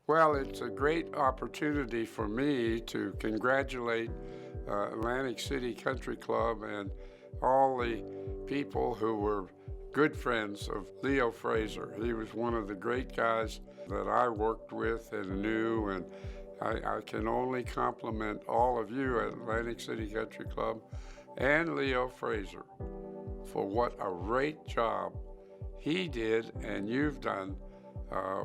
Well, it's a great opportunity for me to congratulate Atlantic City Country Club and all the people who were good friends of Leo Fraser. He was one of the great guys that I worked with and knew, and I can only compliment all of you at Atlantic City Country Club and Leo Fraser for what a great job he did and you've done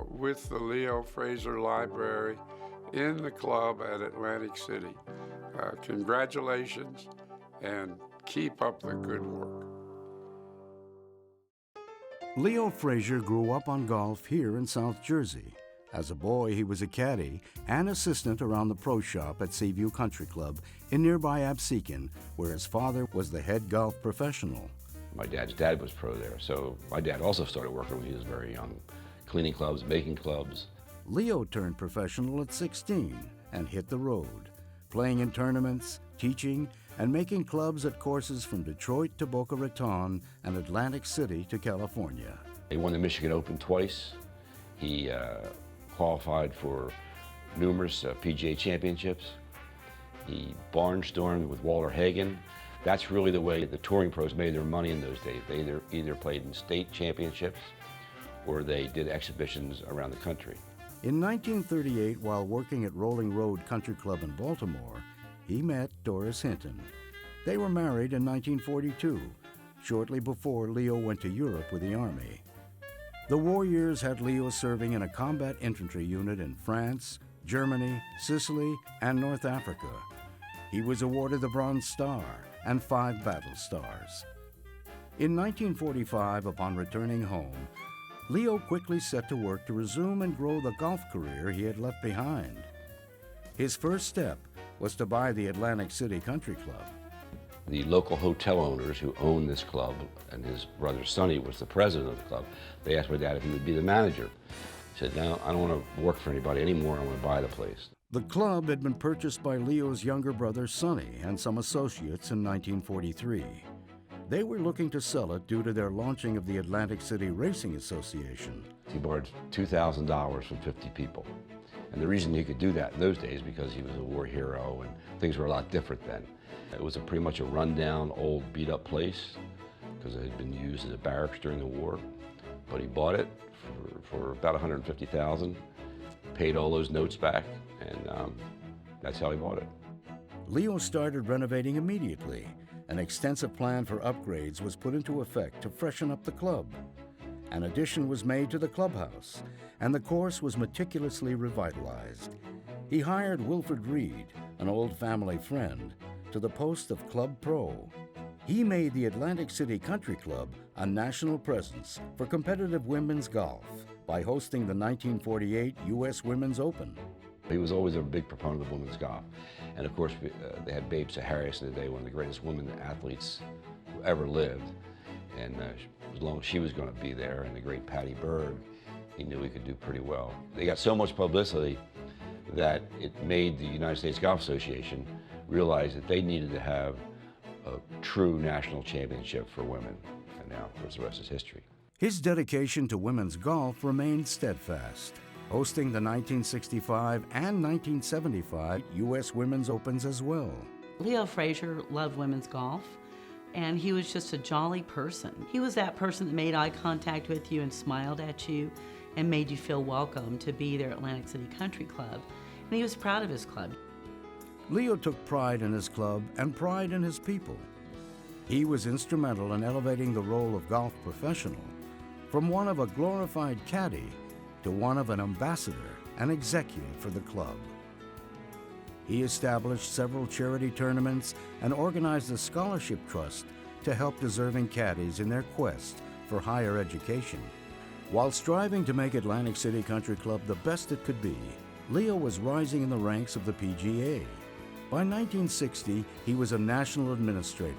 with the Leo Fraser Library in the club at Atlantic City. Congratulations and keep up the good work. Leo Fraser grew up on golf here in South Jersey. As a boy, he was a caddy and assistant around the pro shop at Seaview Country Club in nearby Absecon, where his father was the head golf professional. My dad's dad was pro there, so my dad also started working when he was very young, cleaning clubs, making clubs. Leo turned professional at 16 and hit the road, playing in tournaments, teaching, and making clubs at courses from Detroit to Boca Raton and Atlantic City to California. He won the Michigan Open twice. He qualified for numerous PGA championships. He barnstormed with Walter Hagen. That's really the way the touring pros made their money in those days. They either played in state championships or they did exhibitions around the country. In 1938, while working at Rolling Road Country Club in Baltimore, he met Doris Hinton. They were married in 1942, shortly before Leo went to Europe with the Army. The war years had Leo serving in a combat infantry unit in France, Germany, Sicily, and North Africa. He was awarded the Bronze Star and 5 battle stars. In 1945, upon returning home, Leo quickly set to work to resume and grow the golf career he had left behind. His first step was to buy the Atlantic City Country Club. The local hotel owners who owned this club, and his brother Sonny was the president of the club, they asked my dad if he would be the manager. He said, no, I don't want to work for anybody anymore, I want to buy the place. The club had been purchased by Leo's younger brother Sonny and some associates in 1943. They were looking to sell it due to their launching of the Atlantic City Racing Association. He borrowed $2,000 from 50 people. And the reason he could do that in those days because he was a war hero and things were a lot different then. It was pretty much a rundown, old, beat-up place because it had been used as a barracks during the war. But he bought it for about $150,000, paid all those notes back, and that's how he bought it. Leo started renovating immediately. An extensive plan for upgrades was put into effect to freshen up the club. An addition was made to the clubhouse, and the course was meticulously revitalized. He hired Wilfred Reed, an old family friend, to the post of club pro. He made the Atlantic City Country Club a national presence for competitive women's golf by hosting the 1948 U.S. Women's Open. He was always a big proponent of women's golf. And of course, they had Babe Saharias in the day, one of the greatest women athletes who ever lived. And as long as she was going to be there, and the great Patty Berg, he knew he could do pretty well. They got so much publicity that it made the United States Golf Association realize that they needed to have a true national championship for women. And now, of course, the rest is history. His dedication to women's golf remained steadfast, hosting the 1965 and 1975 U.S. Women's Opens as well. Leo Fraser loved women's golf, and he was just a jolly person. He was that person that made eye contact with you and smiled at you and made you feel welcome to be there at Atlantic City Country Club, and he was proud of his club. Leo took pride in his club and pride in his people. He was instrumental in elevating the role of golf professional from one of a glorified caddy to one of an ambassador and executive for the club. He established several charity tournaments and organized a scholarship trust to help deserving caddies in their quest for higher education. While striving to make Atlantic City Country Club the best it could be, Leo was rising in the ranks of the PGA. By 1960, he was a national administrator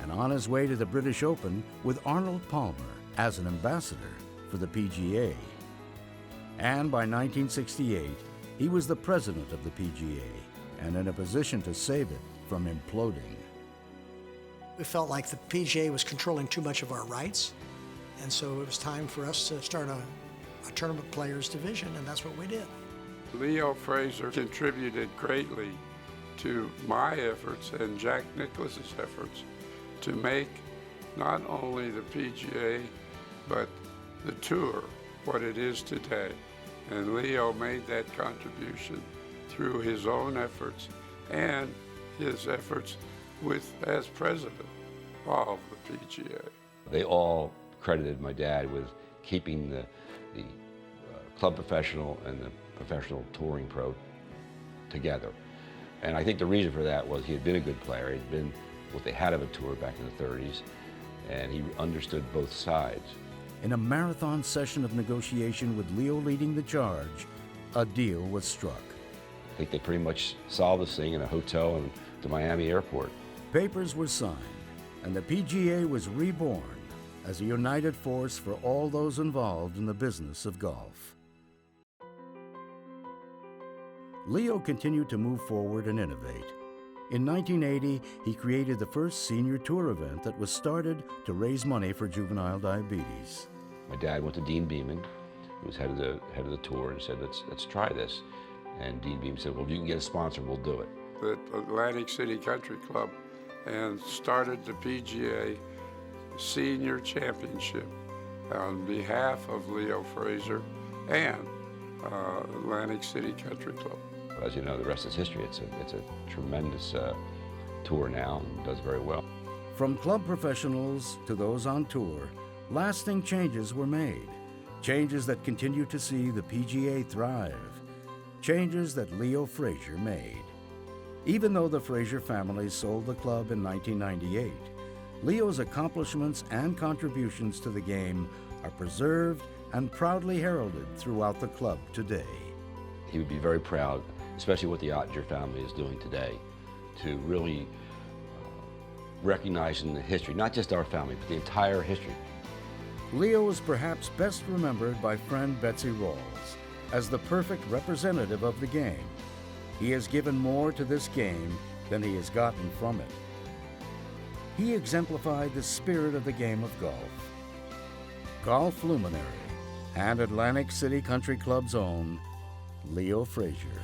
and on his way to the British Open with Arnold Palmer as an ambassador for the PGA. And by 1968, he was the president of the PGA and in a position to save it from imploding. We felt like the PGA was controlling too much of our rights, and so it was time for us to start a tournament players division, and that's what we did. Leo Fraser contributed greatly to my efforts and Jack Nicklaus's efforts to make not only the PGA, but the tour what it is today. And Leo made that contribution through his own efforts and his efforts as president of the PGA. They all credited my dad with keeping the club professional and the professional touring pro together. And I think the reason for that was he had been a good player. He'd been what they had of a tour back in the 30s, and he understood both sides. In a marathon session of negotiation with Leo leading the charge, a deal was struck. I think they pretty much solved this thing in a hotel in the Miami airport. Papers were signed, and the PGA was reborn as a united force for all those involved in the business of golf. Leo continued to move forward and innovate. In 1980, he created the first senior tour event that was started to raise money for juvenile diabetes. My dad went to Dean Beeman, who was head of the tour, and said, let's try this. And Dean Beeman said, well, if you can get a sponsor, we'll do it. The Atlantic City Country Club, and started the PGA Senior Championship on behalf of Leo Fraser and Atlantic City Country Club. As you know, the rest is history. It's a tremendous tour now and does very well. From club professionals to those on tour, lasting changes were made. Changes that continue to see the PGA thrive. Changes that Leo Fraser made. Even though the Fraser family sold the club in 1998, Leo's accomplishments and contributions to the game are preserved and proudly heralded throughout the club today. He would be very proud, especially what the Ottinger family is doing today, to really recognize in the history, not just our family, but the entire history. Leo is perhaps best remembered by friend Betsy Rawls as the perfect representative of the game. He has given more to this game than he has gotten from it. He exemplified the spirit of the game of golf. Golf luminary and Atlantic City Country Club's own Leo Fraser.